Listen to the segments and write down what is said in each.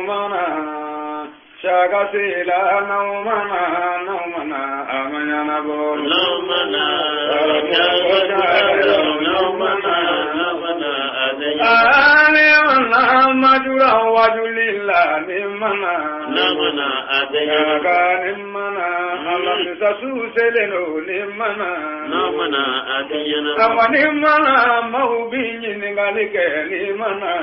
نومنا شاكسيلا نومنا أمنا بول نومنا شاكسيلا نومنا آليونا مجرى وجل الله نمنا نمنا الله سسوسلنو نمنا أونمنا موبين نغالك نمنا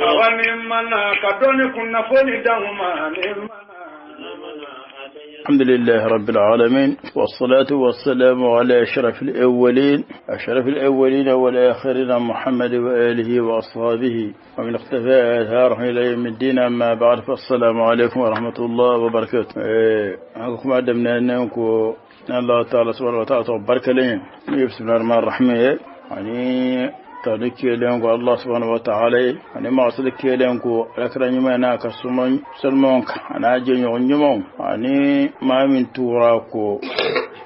أونمنا كدوني كنا فولي دوما نمنا. الحمد لله رب العالمين والصلاة والسلام على أشرف الأولين والآخرين محمد وآله وأصحابه ومن اختفى آثارهم إلى يوم الدين. أما بعد فالسلام عليكم ورحمة الله وبركاته. أنكم أدمنا أنكم الله تعالى سبحانه وتعالى تبارك لهم بسم الله الرحمن الرحيم. يعني تذكر لهم الله سبحانه وتعالى أنا ما أصدق لهم أكرم يمنا كسمون سلمونك أنا جن يوم أنا ما من توراكو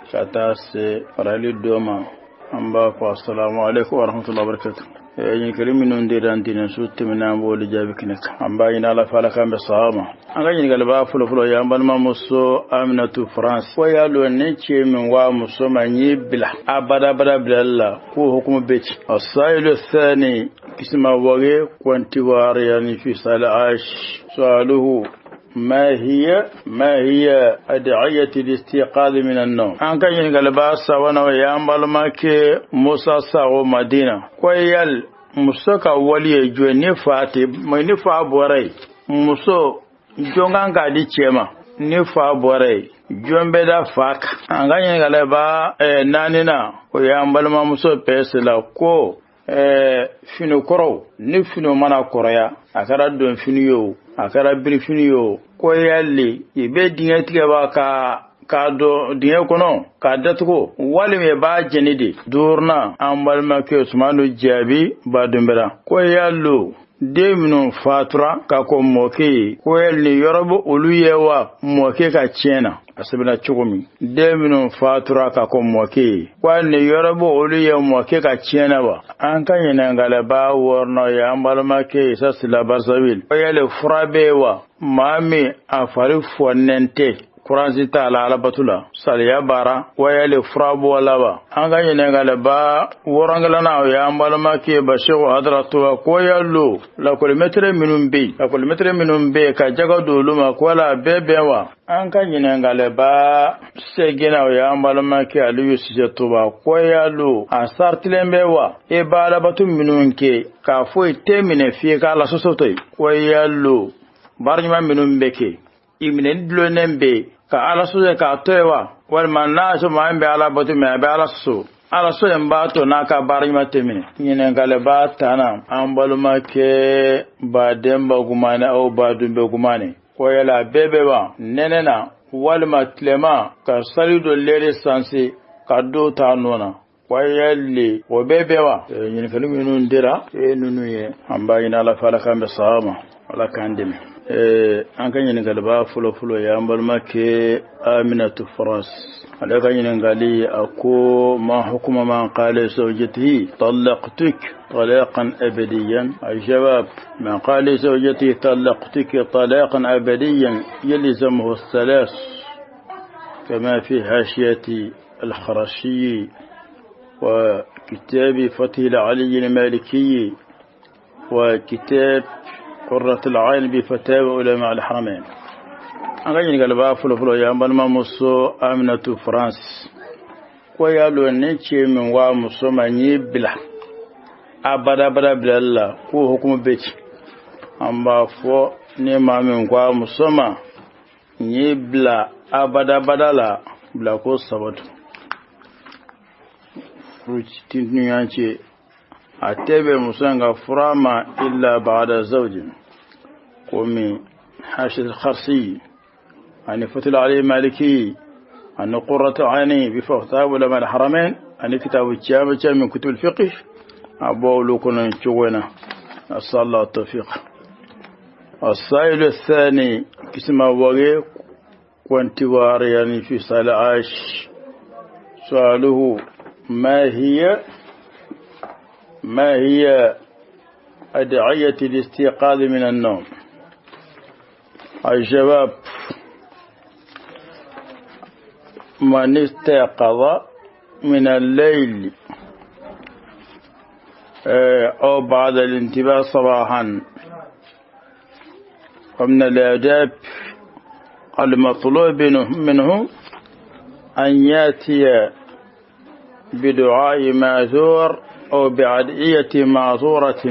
كتاس رالي دوما أمبا السلام عليكم ورحمة الله وبركاته. يعني كلمة من ديران دين سوت من أبو لجابكنك أمبا ينال فلك أم بصامة. أنا يعني قلبا فلو يا أمبا ما مصو أمنة فرنسا ويالو نيتشي من وامصو مني بلا أبدا بلا الله هو حكم بيت. السائل الثاني اسمه وغي كونتيوار يعني في سالعاش سؤاله ما هي أدعية الاستيقاظ من النوم. أنك ينقلبا سوانا ويامبال ماكي موسى ساو مدينة كويال مسوكا ولي جو نفاتي نفا بوري مسو جونغان قادي چيما نفا بوري جون بدا فاك. أنك ينقلبا نانينا ويامبال ما مسو بيسلا كو fino koro ni fino mana koroya akara don finiyo akara biri finiyo ko yalle ibe dinga tiga ba ka do dinga kono ka datuko wali me ba jenide durna ambal make Usmanu jabi ba dumbera ko yallo demino fatura ka ko moke ko yalle yorobo oluyewa moke ka chena asibina chugumi demino fatura ka ko moke kwanne yorobo oluye moke ka chena ba an kan yana galaba worno ya ambalma ke sasila barsabil yale furabewa mami afari fonente kuransi ta ala batula saliya bara wayale furabo walaba an kan yana galaba worangala ya ambalma ke bashiru hadratu ko yallo la kilometre minun be ka jaga doluma ko la bebewa an kan yana galaba segina ya ambalma ke aliyu sijatuba ko yallo asartilembewa e bala batun minun ke ka foi temine fi ka la sosotoy ko yallo barnyama minun beke imine dlonembe ka ala suze ka toewa wal manna so maambe ala batu me be ala so ala so emba to naka barnyama temine nyine galaba tana ambalma ke ba demba gumane o ba dumbe gumane ko yala bebewa nenena wal matlema ka salido lere sansi ka do ta nona wayalli wo bebewa nyine kalumi nun dira nunu ye amba ina ala fala kambe sama wala kandime an kan yin galba fulo ya ambalma ke Aminatu Faras ala kan yin gali ako ma hukuma man qala zawjatihi talaqtuk talaqan abadiyan ajab man qala zawjatihi talaqtuk talaqan abadiyan yalzamuhu الثلاث كما في حاشية الخرشي وكتاب فتح العلي المالكي وكتاب قرة العين بفتاوى علماء الحرمين. أغني قلبا فلو يا أمبالما مصو أمنة فرنس ويالو نيتشي من وامصو مني بلا أبدا بلا الله هو حكم بيت أمبا فو نيما من وامصو ما نيبلا أبدا لا بلا كو سبت روتين يانشي أتبع مسانغا فراما إلا بعد زوج ومن حاشد الخرسي أن فتل عليه مالكي أن قرة عيني بفتاوى علماء الحرمين أن كتاب الجامع من كتب الفقه أبو لكنا نشوينا أسأل الله التوفيق. السائل الثاني كسما وغي وانتوار يعني في سال عاش سؤاله ما هي أدعية الاستيقاظ من النوم. الشباب من استيقظ من الليل أو بعد الانتباه صباحا، ومن الآداب المطلوب منه أن يأتي بدعاء ماثور أو بأدعية ماثورة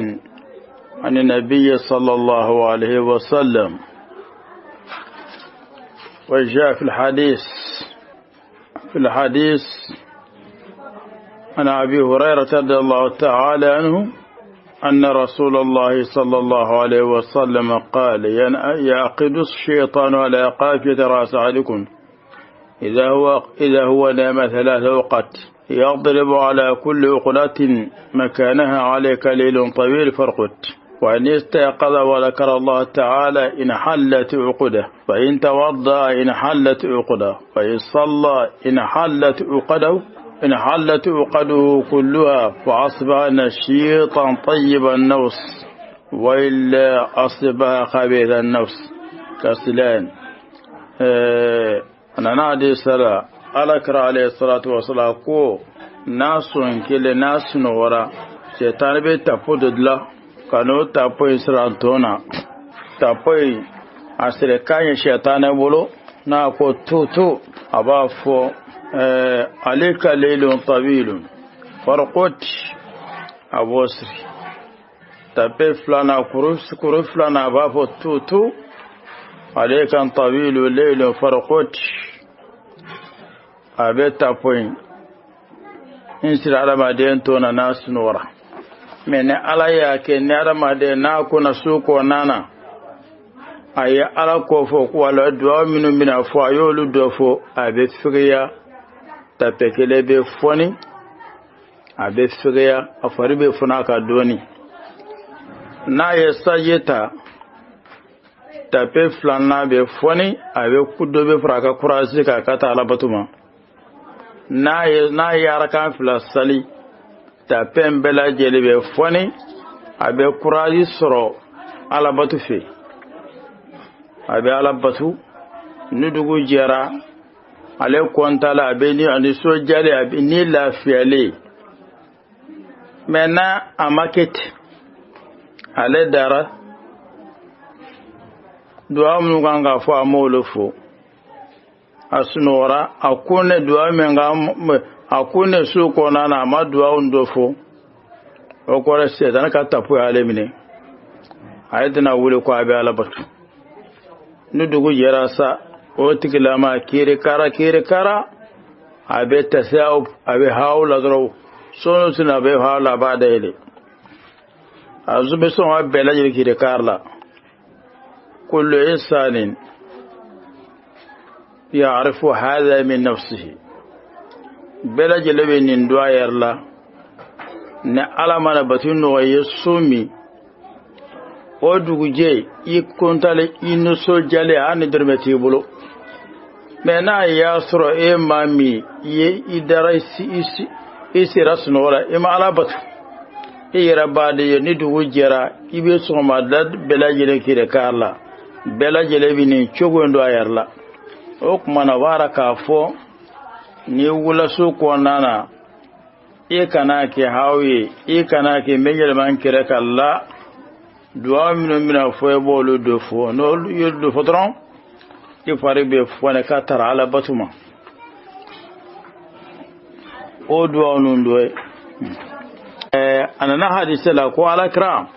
عن النبي صلى الله عليه وسلم. وجاء في الحديث عن أبي هريرة رضي الله تعالى عنه أن رسول الله صلى الله عليه وسلم قال: يعقد الشيطان على قافية رأس أحدكم إذا هو نام 3 أوقات، يضرب على كل عقدة مكانها عليك ليل طويل فارقد. وإن استيقظ وذكر الله تعالى إن حلت عقده، فإن توضأ إن حلت عقده، فإن صلى إن حلت عقده كلها، فأصبح نشيطا طيب النفس، وإلا أصبح خبيث النفس كسلان. أنا نادي سلا ألكر عليه الصلاة والسلام كو ناس كل ناس نورا شيطان بيتفود الله كانوا تابوي سرانتونا تابوي أسركان شيطان بولو ناكو توتو أبافو عليك ليل طويل فرقت أبوسري تابي فلانا كروف فلانا أبافو توتو عليك طويل الليل فرقت أبيتا بوين إنسي على ما دين تونا ناس نورا من على كن على ما دين ناكو نسوق ونانا أي على كوفو ولا دوا من أفوايول دوفو أبي فغيا تبكي بفوني أبي فغيا أفري بفناك دوني na yesajeta tape flana be foni abe kudo be fraka kurasi ka kata alabatuma na yara kan flasali tape mbela jeli be foni abe kurasi soro alabatu fe abe alabatu nudugu jera ale kontala abe ni ani so jale abe ni lafiale mena amakete ale dara duwa mun ganga fo amolo fo asunora akune duwa menga akune su ko na ma duwa undo fo o ko rese dan ka tapu ale mine ayedna wule ko abe ala batu nudugu yerasa o tikilama kire kara abe tasawuf abe hawla dro sono sina abe hawla baada ile azube son abela yirki karla kullu insanin ya'rifu hadha min nafsihi bela jelebe nin doyarla ne alamana batunu yesumi oduguje ikontale inuso jale an dermeti bulo mena yasro e mami ye idarasi isi rasnora e mala batu ira bade ni dugu jera ibe soma dad bela jele kire karla bela jele bini chogondo ayarla o kuma na wara ka fo ni wula su ko nana e kana ke hawi e kana ke mejel man kire kala duwa mina fo e bolu do fo no yudo fotron ki fari be fo ne ka tara ala batuma o duwa nundo anana hadise la ko alakra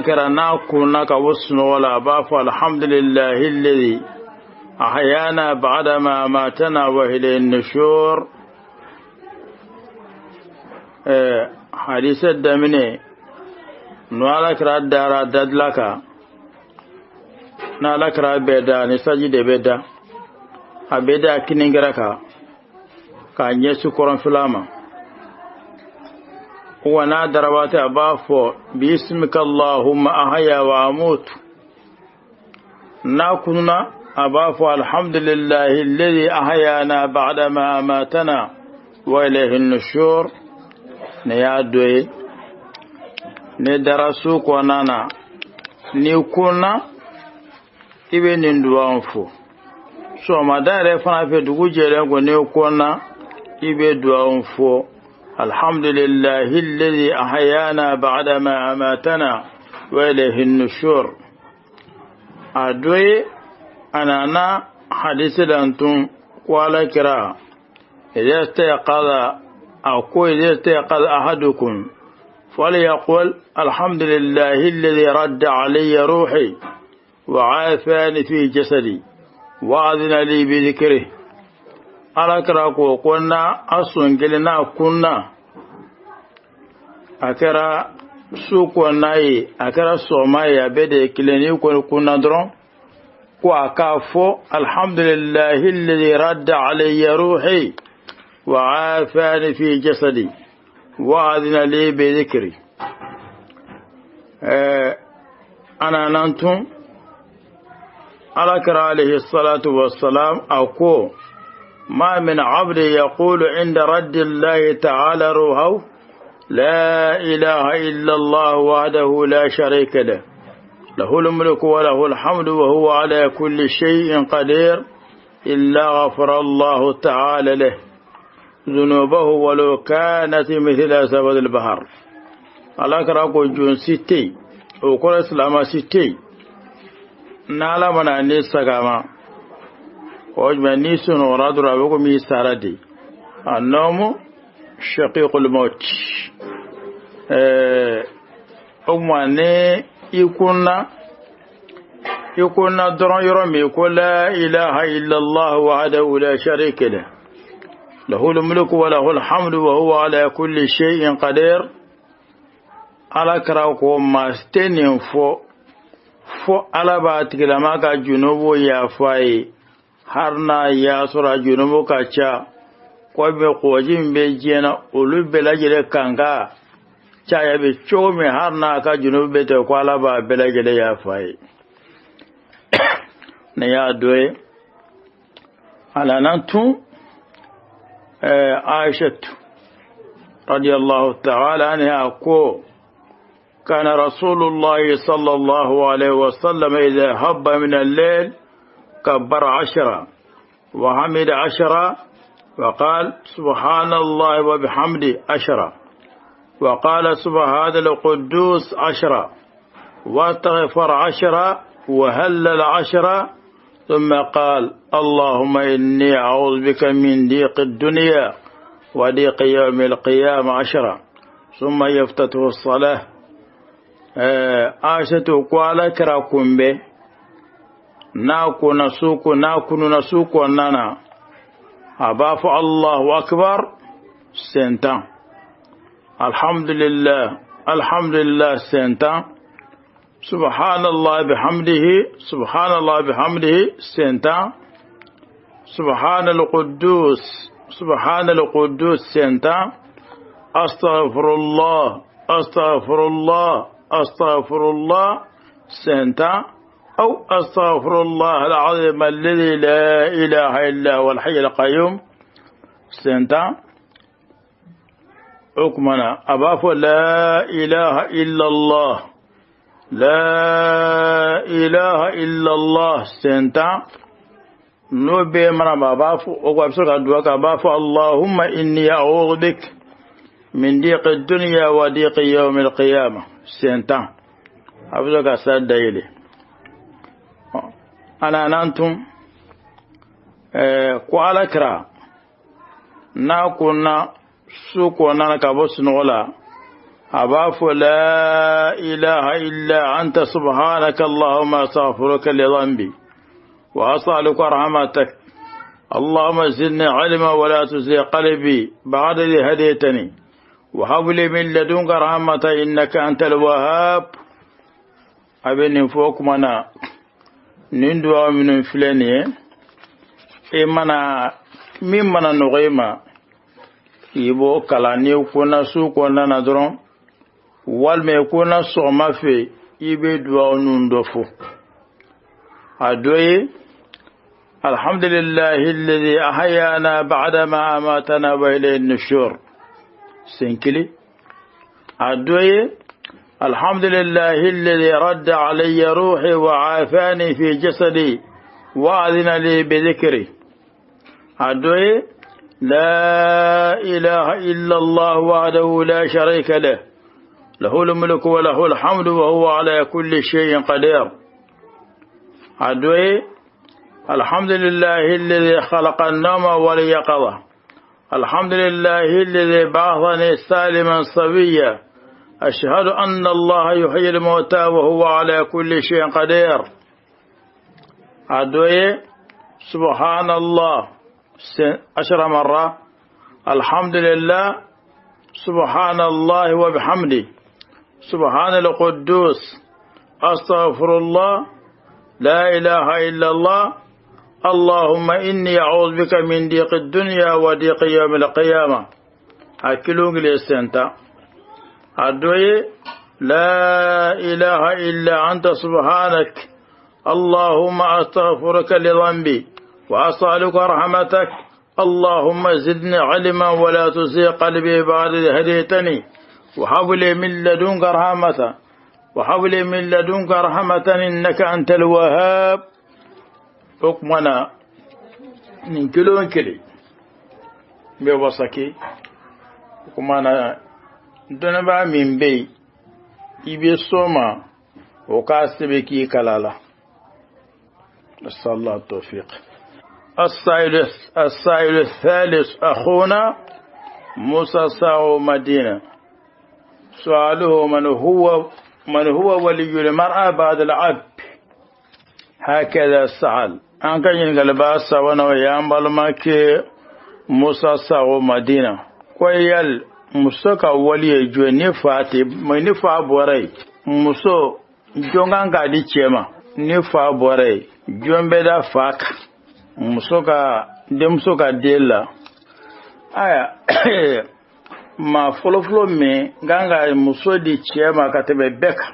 kara na kunna ka wasno wala ba fa alhamdulillahi alladhi ahyana ba'da ma matana wa ilayhi an-nushur hadise da mine no alakra dara dadlaka na alakra beda ni sajide beda abeda kiningaraka ka nyesu koron filama وانا دروات ابافو باسمك اللهم احيا واموت ناكنا ابافو الحمد لله الذي احيانا بعدما اماتنا واليه النشور نيادوي ne darasu ko nana ni kunna ibe nin duwan fo so madare fana fe dugu jere go ne kunna ibe duwan fo alhamdulillahi alladhi ahyana ba'da ma amatana wa ilayhi an-nushur adoye anana hadisi dantun wala kira idza istayqadha aw ko idza istayqadha ahadukum فليقول الحمد لله الذي رد علي روحي وعافاني في جسدي وأذن لي بذكره ألاكراكو قلنا أصن قلنا كنا أكرا سوق وناي أكرا سوماي بدي كليني كنا درون وأكافو الحمد لله الذي رد علي روحي وعافاني في جسدي وأذن لي بذكري أنا ننتم أذكر عليه الصلاة والسلام أقول ما من عبد يقول عند رد الله تعالى روحه لا إله إلا الله وحده لا شريك له له الملك وله الحمد وهو على كل شيء قدير إلا غفر الله تعالى له ذنوبه ولو كانت مثل زبد البحر على كراكو جون ستي وكل اسلام ستي نالا منا نيسغاما وجما نيسون ورادرا بكو مي ساردي النوم شقيق الموت أماني يكون درون يرمي يقول لا إله إلا الله وحده لا شريك له له الملك وله الحمد وهو على كل شيء قدير على كراكو ما ستنين فو على باتك لما كا جنوبو يا فاي harna ya sura junubu kacha ko be kojin be jena ulube lajire kanga chaya be chome harna ka junubu be te kwala ba belajire ya fai ne ya doye ala nantu Aisha radiyallahu ta'ala anha ko kana rasulullah sallallahu alaihi wasallam idha habba min al-layl كبر 10 وحمد 10 وقال سبحان الله وبحمده 10 وقال سبحان القدوس 10 واستغفر 10 وهلل 10 ثم قال اللهم إني أعوذ بك من ضيق الدنيا وضيق يوم القيامة 10 ثم يفتتح الصلاة عائشة قال كراكم به ناكو نسوكو نانا أباف الله أكبر سنتا الحمد لله سنتا سبحان الله بحمده سنتا سبحان القدوس سنتا أستغفر الله سنتا أو أستغفر الله العظيم الذي لا إله إلا هو الحي القيوم سنتا حكمنا أباف لا إله إلا الله سنتا نوبي منا أباف وقبسك أدوك أباف اللهم إني أعوذ بك من ضيق الدنيا وضيق يوم القيامة سنتا أبوك أساد دايلي أنا نانتم كوالا كرا ناكونا سوكونا نكابوس نولا أباف لا إله إلا أنت سبحانك اللهم أستغفرك لذنبي وأسألك رحمتك اللهم زدني علما ولا تزغ قلبي بعد إذ هديتني وهب لي من لدنك رحمة إنك أنت الوهاب أبن فوقمنا نندوا من فلانية إمنا ممنا نغيما يبو كلاني يكون سوكونا ندرون والما يكون صوما في يبدوا نندفو أدوي الحمد لله الذي أحيانا بعدما أماتنا وإليه النشور سنكلي أدوي الحمد لله الذي رد علي روحي وعافاني في جسدي وأذن لي بذكري. أدعي لا إله إلا الله وحده لا شريك له، له الملك وله الحمد وهو على كل شيء قدير. أدعي الحمد لله الذي خلق النوم واليقظة، الحمد لله الذي بعثني سالما صبيا، أشهد أن الله يحيي الموتى وهو على كل شيء قدير. أدعي سبحان الله 10 مرات، الحمد لله، سبحان الله وبحمده، سبحان القدوس، أستغفر الله، لا إله إلا الله، اللهم إني أعوذ بك من ضيق الدنيا وضيق يوم القيامة. أكلوك للسنتا. أدعي لا إله إلا أنت سبحانك، اللهم أستغفرك لذنبي وأسألك رحمتك، اللهم زدني علما ولا تزغ قلبي بعد إذ هديتني، وهب لي من لدنك رحمة، وهب لي من لدنك رحمة إنك أنت الوهاب. حكمنا نكلون كلي بوسكي حكمنا دنبا من بي إبي سوما وكاسبكي كلالا. نسأل الله التوفيق. السائل الثالث أخونا موسى ساو مدينة، سؤاله من هو ولي المرأة بعد العب؟ هكذا سأل. أنك ينقل باسا ونويان بالماك موسى ساو مدينة ويال مسوكا ولي جو نفاتي منفا بوري مسو جونغان قادي چيما نفا بوري جون بدا فاك مسوكا دمسوكا ديلا aya ma folo me ganga muso di chema katebe beka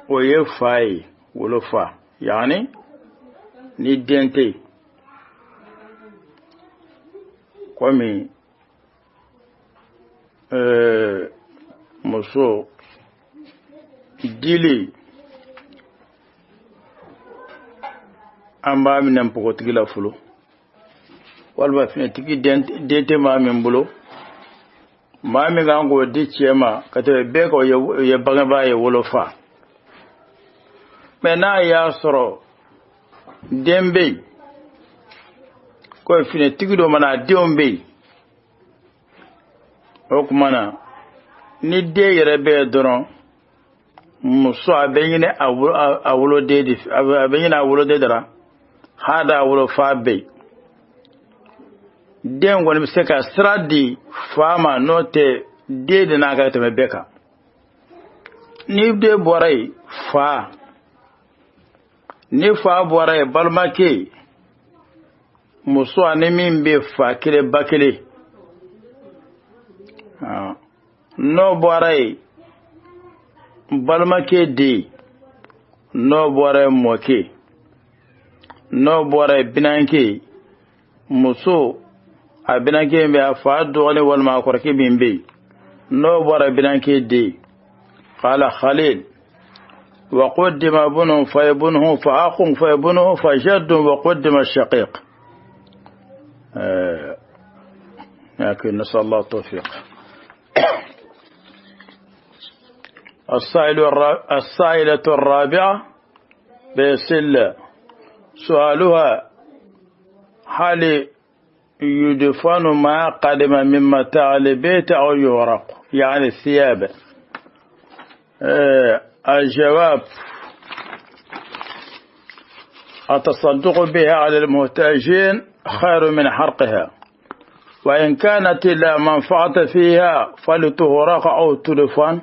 oye fai wolofa yani ni dente kwami muso dili amba minan pokotigila fulo walba fina tiki dente ma min bulo ma mi gango di chema kate be ko ye baga ba ye wolofa mena ya soro dembe ko fina tiki do mana diombe o kumana ni de yere be doron muso abenyine awulo de abenyine awulo de dara hada awulo fa be den wani se ka stradi fama note de na ga teme beka ni de borai fa ni fa borai balmake muso anemi be fa kire bakile no borai balmake de no borai moke no borai binanke muso abinanke be afa dole wal ma korke bimbe no bora binanke de qala khalil wa qaddima bunu fayabunhu fa aqum fayabunhu fa jadd wa qaddima ash-shaqiq لكن نسأل الله التوفيق. السائلة الرابعة بسلة سؤالها هل يدفن ما قدم من متاع البيت أو يورق يعني الثياب؟ الجواب التصدق بها على المحتاجين خير من حرقها، وإن كانت لا منفعة فيها فلتهرق أو تدفن،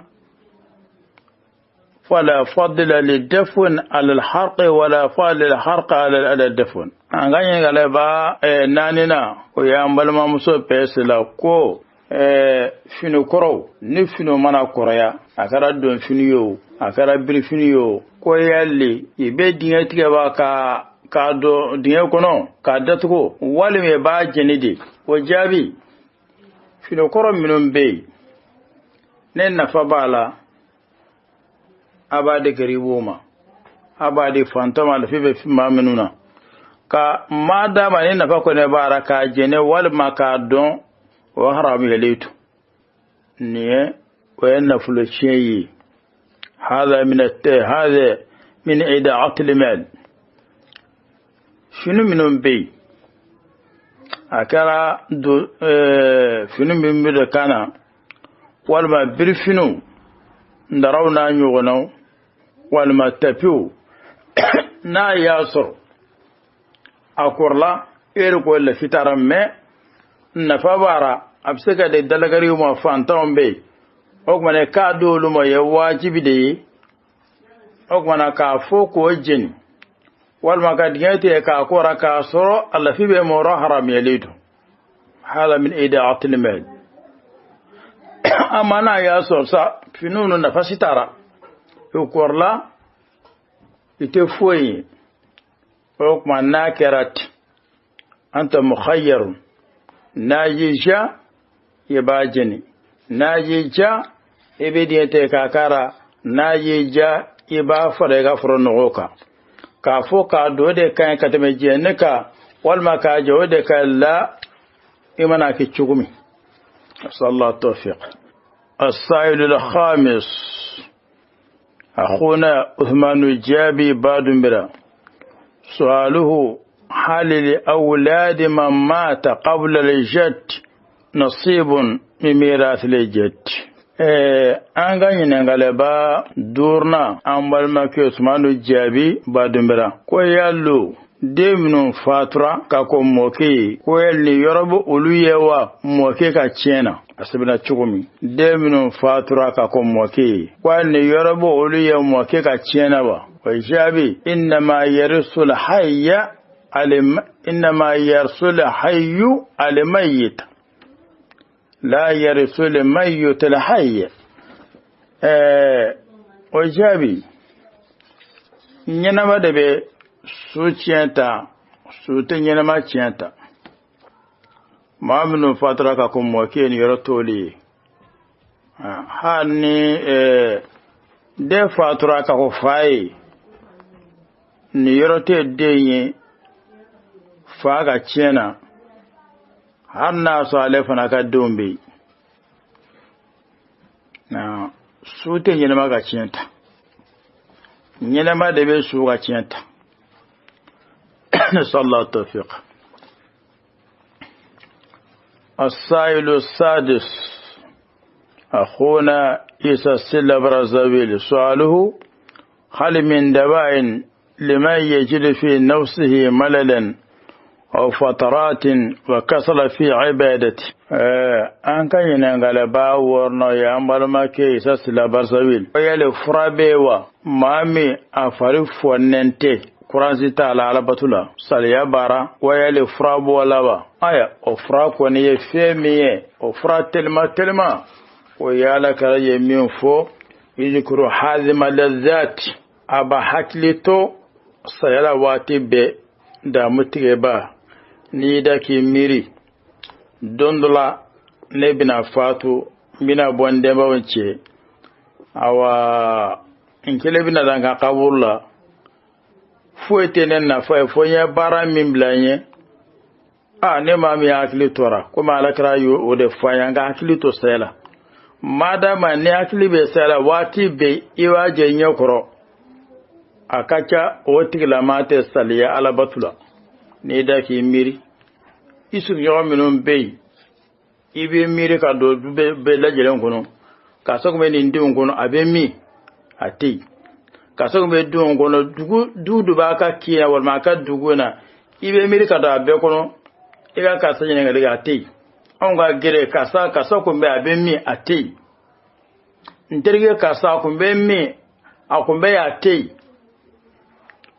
فلا فضل للدفن على الحرق ولا فضل للحرق على الدفن. Anganye galeba nanina o yambal ma muso pesela ko finu koro ni finu mana koroya akara don finu yo akara bir finu yo ko yalle ibe dinga tige ba ka do dinga kono ka datugo wali me ba jenidi o jabi finu koro minun be nen nafa bala abade gariboma abade fantama lafi be maminuna ka madama nen nafa ko ne baraka jene wal makadon wa haram yalitu niye وين فلوشي هذا من إيداعة المال شنو منهم بي أكرا شنو من بدكانا والما برفنو نرونا نيغنو والما تبيو نا ياسر أكورلا إيركو اللي في ترمي نفابارا أبسكا دي دلغريو ما فانتهم بي okmane ka dolu mo ye wajibi de okmana ka foko jeni wal ma digate ka ko raka soro alla fi be mo haram yalidu hala min ida'at al-mal amana ya sorsa finunu na fasitara ukorla ite foyi okmana kerat anta mukhayyar najija yabajeni najija ibidiyete kakara najija iba farega fronoka ka foka dode kan katame jeneka walma ka jode kala imana ki chugumi sallallahu tawfiq السائل الخامس أخونا عثمان الجابي بادمبرا سؤاله هل لأولاد من مات قبل الجد نصيب من ميراث الجد an ga ɲiningale ba durna an balimakɛ Usmanu Jaabi Badumbira ko yallo den minnu fatura ka ko mɔkɛ ye ko yali yɔrɔ bɛ olu ye wa mɔkɛ ka tiɲɛ na a sɛbɛnna cogo min den minnu fatura ka ko mɔkɛ ye ko yali yɔrɔ bɛ olu ye mɔkɛ ka tiɲɛ na wa o jaabi innama yarisul hayyu al-mayyit لا يرث الميت الحي وجابي نينما دبي سوچينتا سوتين نينما چينتا ما منو فترة كم وكين يرتولي هاني de فترة كفاي نيرتي دي فاغا چينا har na so alefana ka dombe na su te nyina maga cinta nyina ma de be su ga cinta sallallahu tawfiq السائل السادس أخونا إيسا السلة برزاويل سؤاله هل من دواء لمن يجد في نفسه مللا أو فترات وكسل في عبادته أنك ينغل باورنا يا مرما كيسا سلا برسويل ويلي فرابيوا مامي أفرف وننتي قرانسي تعالى على بطولة ساليا بارا ويلي فرابوا لوا آية أفراك وني فيمي أفرا تلما ويالا كلا يمين فو يذكروا حازم اللذات أبا حكلتو سيلا واتي بي دا متغبا ni da ki miri dondola ne bina fatu bina bonde ba wance awa inkele bina danga kaburla fuete nen na fo nya bara min blanye ne ma mi akili tora kuma alakra yo o de fanya nga akili to sela madama ne akili be sela wati be iwaje nyokoro akacha o tigla mate saliya ala batula ni da ki miri isu yo minun bey ibe miri ka do be lajelen kono ka so ko ni ndun kono abe mi ati ka so ko be dun kono dudu ba ka kiya wal ma ka duguna ibe miri ka da be kono iga ka sanya ne ga ati on ga gere ka so ko be abe mi ati nterige ka sa ko be mi akumbe ya ati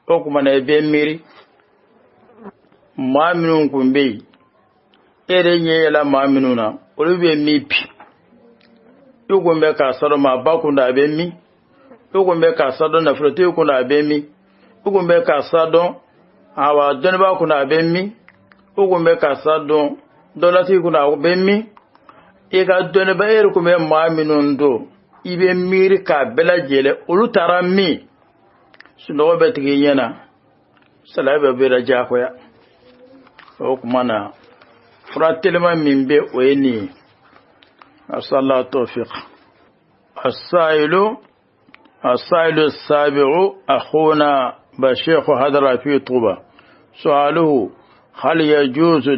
o kuma na be miri maaminun kumbe ere nyela maaminuna olube mipi yugombe ka sado ma bakunda be mi yugombe ka sado na frote yukunda be mi yugombe ka sado awa donba kuna be mi yugombe ka sado dolati kuna be mi iga doni ba ku me mu'minun do ibe miri ka bela jele ulu tarami suno be tigi yana salabe be raja ko ya o kuma na fratelma min be oyeni asalla tawfiq السائل السابع أخونا بشيخ هدر في طوبة سؤاله هل يجوز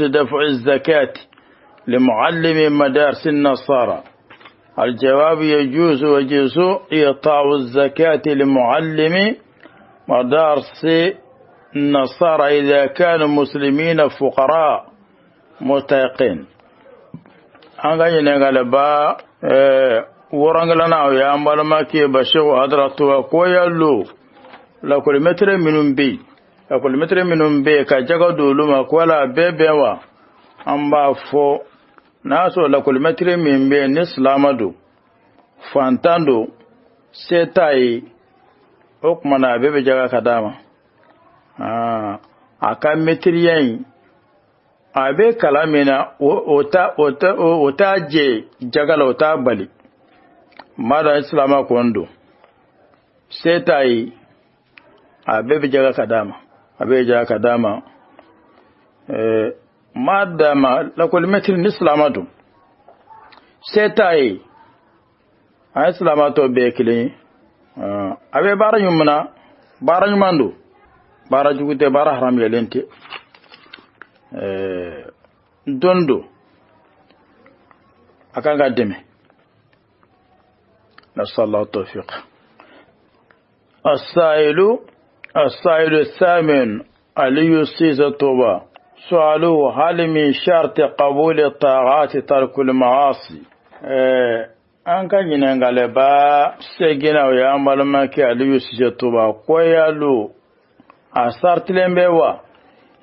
دفع الزكاة لمعلم مدارس النصارى؟ الجواب يجوز إعطاء الزكاة لمعلم مدارس النصارى إذا كانوا مسلمين فقراء متيقين. أنغاني نغالبا ورانغلانا يا مالماكي بشيخ هدرتوا كويالو la kilometre minun be ka jaga doluma ko la bebewa amba fo naso la kilometre min be ni islamado fantando setai okmana bebe jaga kadama aka metriyen abe kalamina ota je jagala ota bali mada islama kondo setai abe jaga kadama madama la kilometre ni islamado setai a islamato be kili abe bara nyumando bara jugute bara haram yelente dondo akanga deme nasallahu tawfiq. السائل الثامن علي سيزة طوبة سؤاله هل من شرط قبول الطاعات ترك المعاصي؟ أنك جننغال با سيجنا ويا مالماكي علي سيزة طوبة كويالو أسارت لنبوا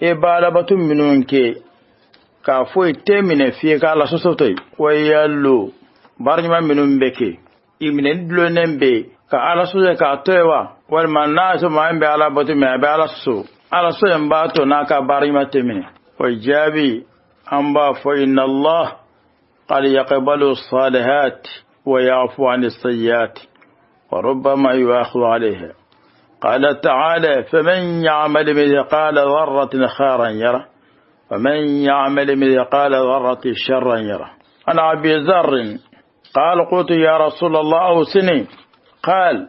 إبالبة منونك كافوي تمين فيك على سوسوتي كويالو بارجما منون بكي إمن دلونن بي ka ala so ka toewa wal manna so ma be ala botu me be ala so en ba to na ka bari matemine wa jabi amba fa inna Allah qad yaqbalu as-salihat wa ya'fu 'an as-sayyiat wa rubbama yu'akhidhu 'alayha qala ta'ala faman ya'mal mithqala dharratin khairan yara ومن يعمل مثقال ذرة شرا يره. أنا أبي ذر قال قلت يا رسول الله أوصني قال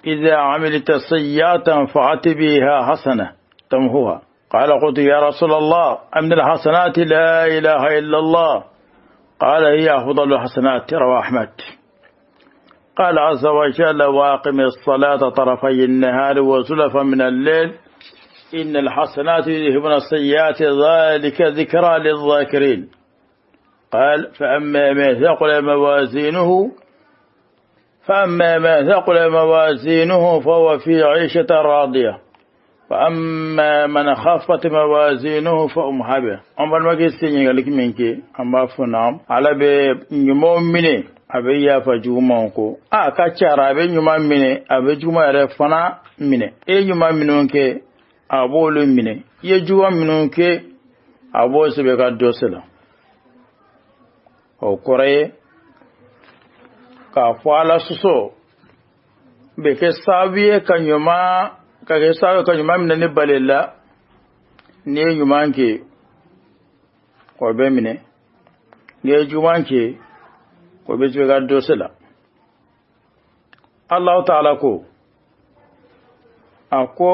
إذا عملت سيئة فأت بها حسنة تمحوها. قال قلت يا رسول الله أمن الحسنات لا إله إلا الله قال هي أفضل الحسنات رواه أحمد. قال عز وجل واقم الصلاة طرفي النهار وزلفا من الليل إن الحسنات يذهبن السيئات ذلك ذكرى للذاكرين. قال فأما ما ثقل موازينه فهو في عيشة راضية فأما من خفت موازينه فأم حبه. أمر ما كيسيني قالك منك أما فنام على بنيمومني أبي يفجومونكو كاتشارا أبي نيمومني أبي جوما رفنا مني أي نيمومنونك أبولو مني يجوا منونك أبو سبكا دوسلا أو كوري ka fala suso be ke sabiye kanyuma ka ke sabiye kanyuma min ne balela ne yumanke ko be mine ne jumanke ko be ga dosela Allah ta'ala ko ako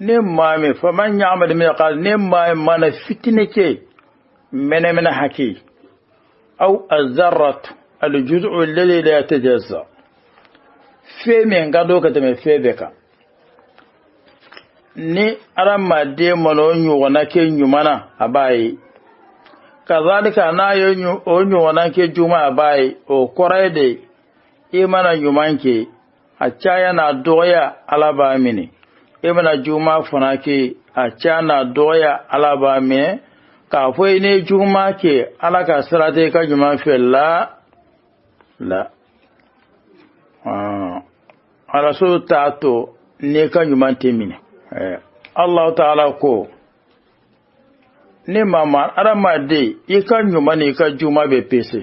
ne mame fa man ya'mal min qal ne mame mana fitneke mena haki au azarrat الجزء الذي لا يتجزأ في من قدو كتم في بك ni arama de mono nyuwana ke nyumana abai kazalika na nyuwana ke juma abai o korede imana nyumanke achaya na doya alaba mini imana juma funake achana doya alaba mini ka foi ne juma ke alaka sirate ka juma fella la ala so tato ne kan yuman temine Allah ta'ala ko ni mama arama de ika nyuma ni ika juma be pese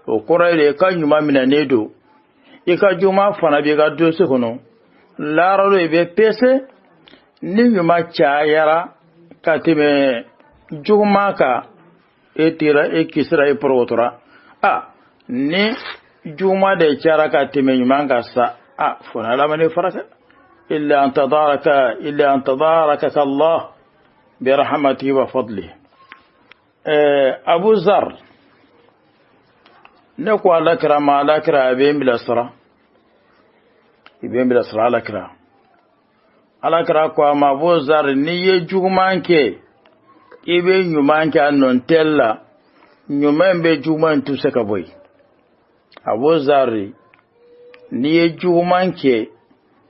o koraire ika nyuma mina nedo ika juma fana be ga do se kono lararo be pese ni nyuma chayara katime juma ka etira ekisra e protora ni juma de chara katime nyuma ngasa fona la mane faraka illa an tadaraka Allah برحمته وفضله أبو ذر نكو على كرام على كرام أبين بالأسرة على كرام كوام أبو ذر نيجي جومانك إبين يومانك أنون تلا يومان بجومان تسكبوي أبو ذر نيجي جومانك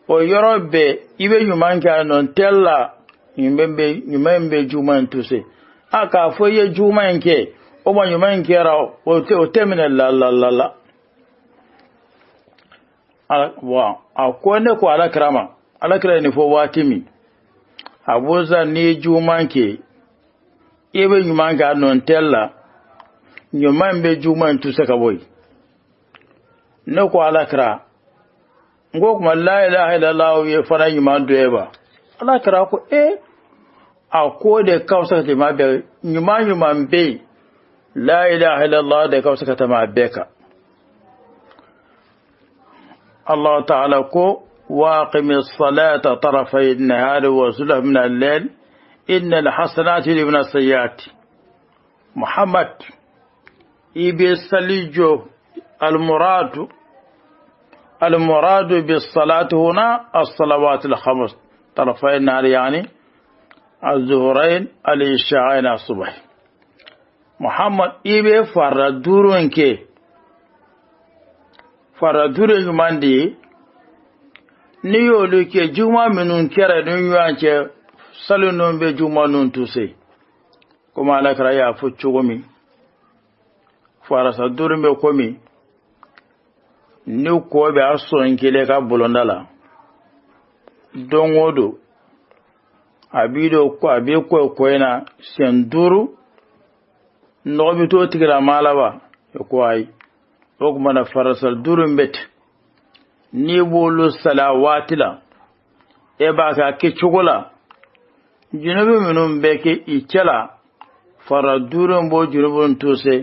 ويرب إبين يومانك أنون تلا nyumembe juma ntuse aka foye juma nke o ma nyuma nke ra o temene la wa akone ko ala krama ni fo watimi abuza ni juma nke ebe nyuma nga non tella nyumembe juma ntuse ka boy ne ko ala kra ngo kuma la ilaha illallah ye fara nyuma doeba ala kra ko akode kausa te mabe nyuma mbe la ilaha illallah de kausa ta mabeka Allah ta'ala ko waqimis salata tarafay an-nahar wa zulaf min al-layl innal hasanati libn as-sayyiati Muhammad ibi salijo المراد بالصلاة هنا الصلوات الخمس طرفي النهار يعني الظهرين العشاءين الصبح محمد إبي فردورن يماندي نيو لكي جمعة منون كرة نيوانك سلنون بجمعة ننتوسي كما لك رأي فتشوغمي فردورن بكومي ni ko be aso nkele ka bolondala dongodo abido ko abe ko ina senduru no bi to tigra malaba ko ay o kuma na farasal durun bet ni bolu salawatila e ba ka ke chugula junubu minum be ke ikela faradurun bo junubun tose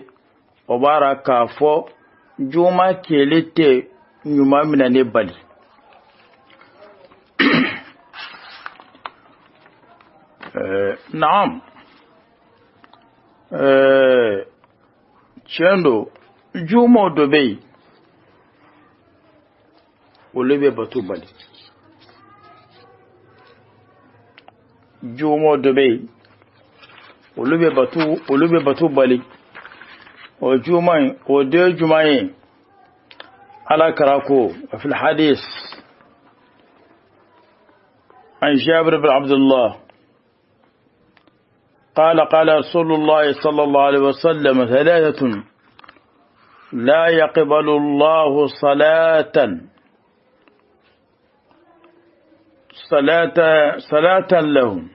obara ka fo juma kelete nyuma mina ne bali naam chendo juma dobe olebe batu bali juma dobe olebe batu bali ودي جمعين على كراكو وفي الحديث عن جابر بن عبد الله قال رسول الله صلى الله عليه وسلم ثلاثة لا يقبل الله صلاة لهم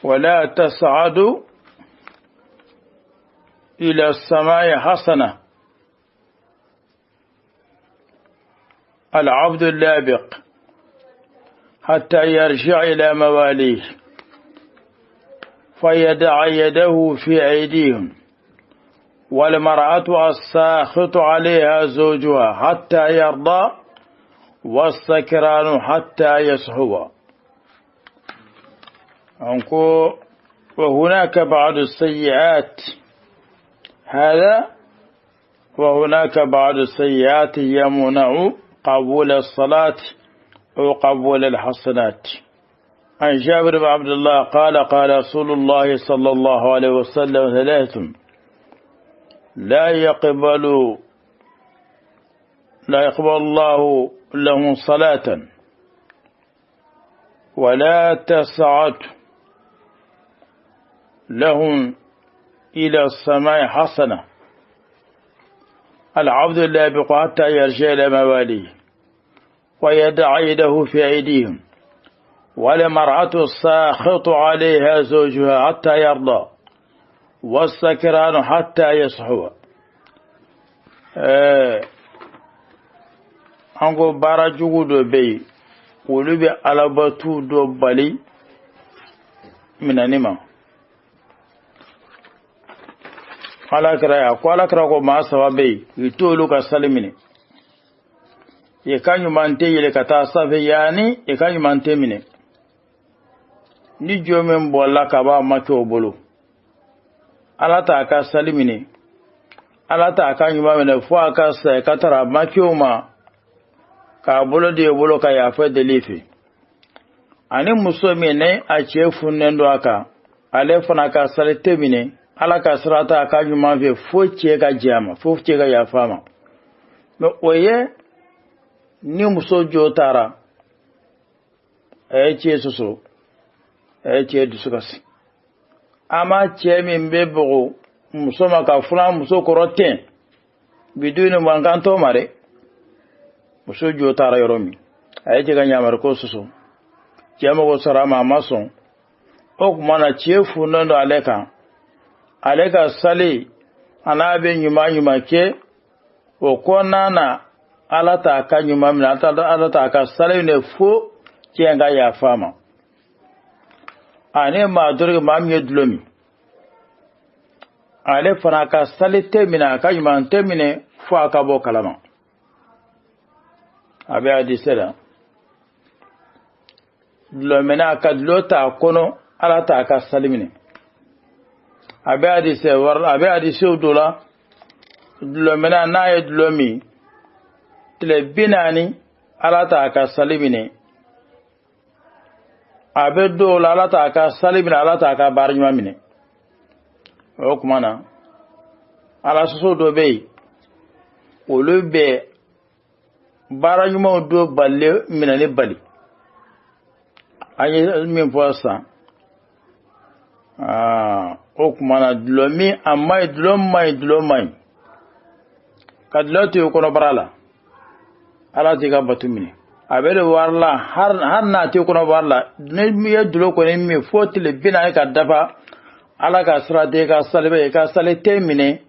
ولا تصعد إلى السماء حسنة العبد اللابق حتى يرجع إلى مواليه فيدع يده في أيديهم والمرأة الساخط عليها زوجها حتى يرضى والسكران حتى يصحوا وهناك بعض السيئات وهناك بعض السيئات يمنع قبول الصلاة أو قبول الحسنات عن جابر بن عبد الله قال رسول الله صلى الله عليه وسلم ثلاث لا يقبل الله لهم صلاة ولا تسعد لهم إلى السماء حسنة العبد اللابق حتى يرجع إلى مواليه ويدع يده في أيديهم وللمرأة الساخط عليها زوجها حتى يرضى والسكران حتى يصحو. ango bara jugu do be wolu be alabatu do bali minanima alakra ko ma sawabe itolu ka salimini ye kanyu mante yele kata safe yani e kanyu mante mine ni jomen bolla ka ba mako bolo alata ka salimini alata kanyu ma mene fo aka sa katara mako ma ka bolo de bolo ka ya fa de lifi ani muso mene a chefu nendo aka ale fana ka salite mine ala ka sirata ka nyuma fe fo che ga jama fo che ga ya fama me oye ni muso jotara che soso che disukasi ama che min bebo muso maka fula muso koroten biduni wanganto mare muso jotara yoromi che ga nyamar ko soso jama go sarama mason o kuma na chefu nando aleka sali anabe nyuma ke o konana alata ka nyuma mina alata ka sali ne fo kenga ya fama ane ma durga mamye dulomi ale fana ka sali temina ka nyuma temine fo aka bo kalama abe adisela dulomena ka dulota kono alata ka salimine abe adise dola dulomena naye dulomi tile binani alata ka salimine abe dola alata ka salimine alata ka barnyuma mine o kumana ala soso do be olube baranyuma do balle minane bali ayi min fosa o kumana dulomi amma dulomai kadlatu ko no barala ala tiga batumini abele warla har na ti ko no barla ne mi dulo ko ne mi fotile bina ka dafa ala ka srade ka salbe ka salite mine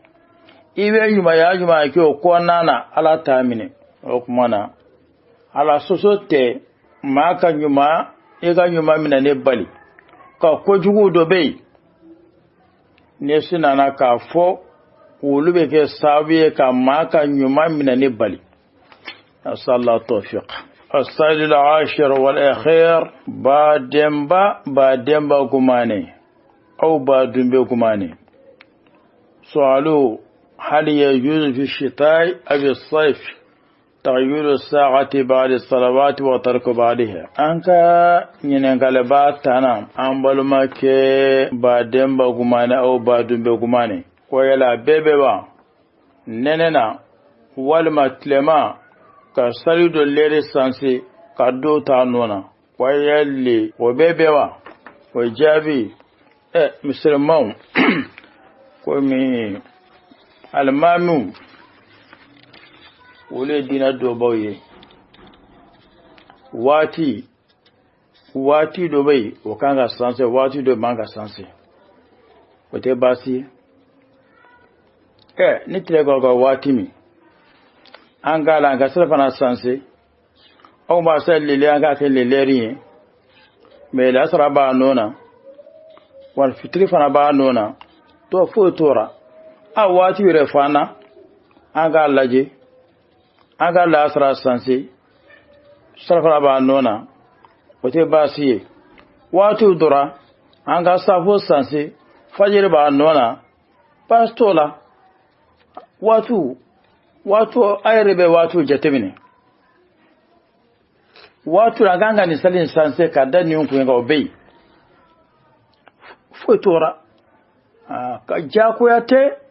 iwe yuma ki o ko nana ala ta mine o kumana ala sosote maka nyuma ega nyuma mina ne bali ka ko jugu do be ne sinana ka fo wulube ke sawiye ka maka nyuma mina ne bali sallallahu tawfiq as-sail al-ashir wal akhir ba demba kumane au ba dumbe kumane su'alu hal yajuz fi shita'i aw as-sayf تغيير الساعة بعد الصلوات وترك بعدها أنك ينقل باتنا أنبال ما كي بعدين بغماني أو بعدين بغماني ويلا بيبوا نننا والما تلما كساليدو ليري سانسي كدو تانونا ويلي وبيبوا وجابي مسلمون كومي المامو wole dina do bawye wati do bai o kanga sanse wati do manga sanse o te basi ni trego go wati mi angala anga sefana sanse o ma sel lele anga ke lele rien mais la sara ba nona wal fitri fana ba nona to fo tora a wati re fana anga laje aga la asra sansi sarfara ba nona ote basiye watu dura anga safo sansi fajiri ba nona pastola watu ayrebe watu jatemine watu raganga ni salin sansi kadani unku nga obei fotora ka jako yate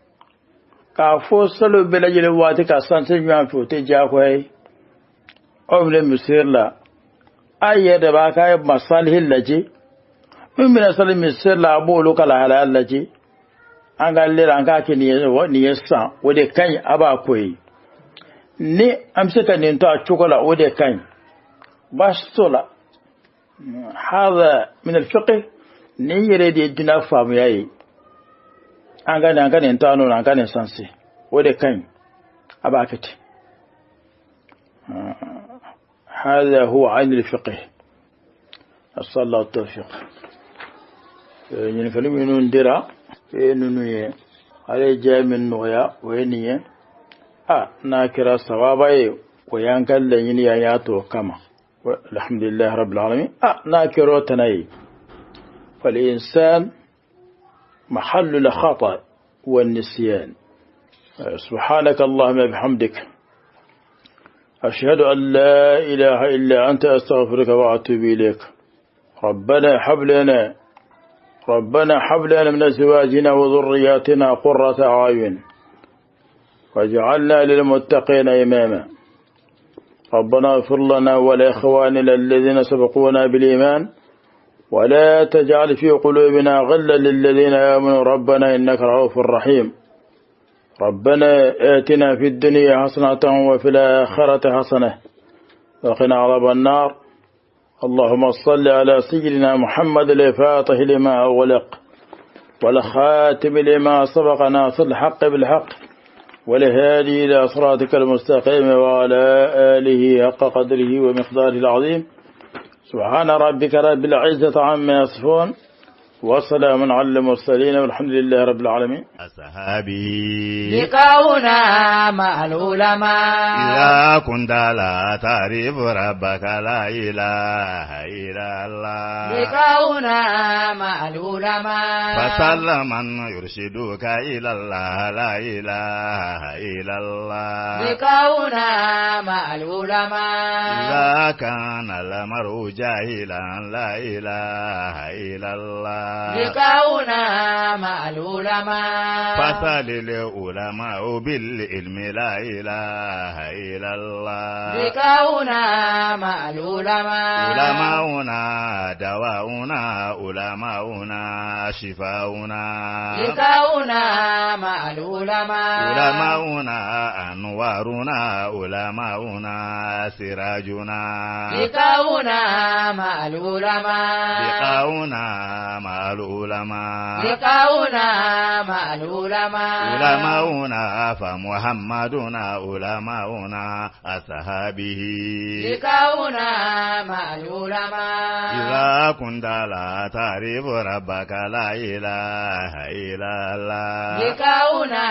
ka fo salo belajele wati ka sanse nyam fote jakoy omle misirla ayede ba kay masalih laji mimina salim misirla bolo kala halal laji anga lera anga ke ni yesa wode kan aba koyi ni amse kan to a chokola wode kan bastola هذا من الفقه نيري دي جنا فام ياي أنغاني انتانو أنغاني سانسي ودي كاين أباكت هذا هو عين الفقه. أصلى الله التوفيق. ينفلم ينندرا يننوي على جامع النويا وينيه ناكرا صوابي ويانكال لين ياتو كما الحمد لله رب العالمين ناكرو تناي. فالإنسان محل الخطأ والنسيان. سبحانك اللهم بحمدك أشهد أن لا إله إلا أنت أستغفرك وأتوب إليك. ربنا حب لنا من أزواجنا وذرياتنا قرة أعين واجعلنا للمتقين إماما. ربنا اغفر لنا ولإخواننا الذين سبقونا بالإيمان ولا تجعل في قلوبنا غلا للذين آمنوا ربنا إنك رؤوف رحيم. ربنا آتنا في الدنيا حسنة وفي الآخرة حسنة وقنا عذاب النار. اللهم صل على سيدنا محمد الفاتح لما أغلق والخاتم لما سبق ناصر الحق بالحق والهادي إلى صراطك المستقيم وعلى آله حق قدره ومقداره العظيم. سبحان ربك رب العزة عما يصفون وسلام على المرسلين والحمد لله رب العالمين. أصحابي لقاؤنا مع العلماء إذا كنت لا تعرف ربك لا إله إلا الله. لقاؤنا مع العلماء فسل من يرشدك إلى الله لا إله إلا الله. لقاؤنا مع العلماء إذا كان المرء جاهلا لا إله إلا الله. لقاؤنا مع العلماء فسل العلماء بالعلم لا إله إلا الله. لقاؤنا مع العلماء علماؤنا دواؤنا علماؤنا شفاؤنا. لقاؤنا مع العلماء علماؤنا أنوارنا علماؤنا سراجنا. لقاؤنا مع العلماء لقاؤنا مع العلماء. لقاؤنا مع العلماء علماؤنا فمحمدنا علماؤنا أصحابه. لقاؤنا مع العلماء إذا كنت لا تعرف ربك لا إله إلا الله. لقاؤنا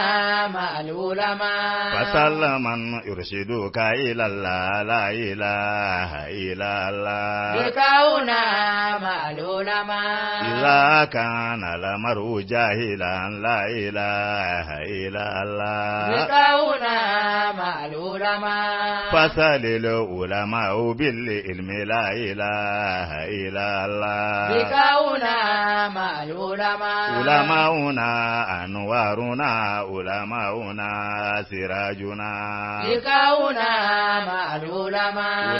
مع العلماء فسل من يرشدك إلى الله لا إله إلا الله. لقاؤنا مع العلماء إذا كان المرء جاهلا لا إله إلا الله. لقاؤنا مع العلماء فسل العلماء بالعلم لا إله إلا الله. لقاؤنا مع العلماء علماؤنا أنوارنا علماؤنا سراجنا. لقاؤنا مع العلماء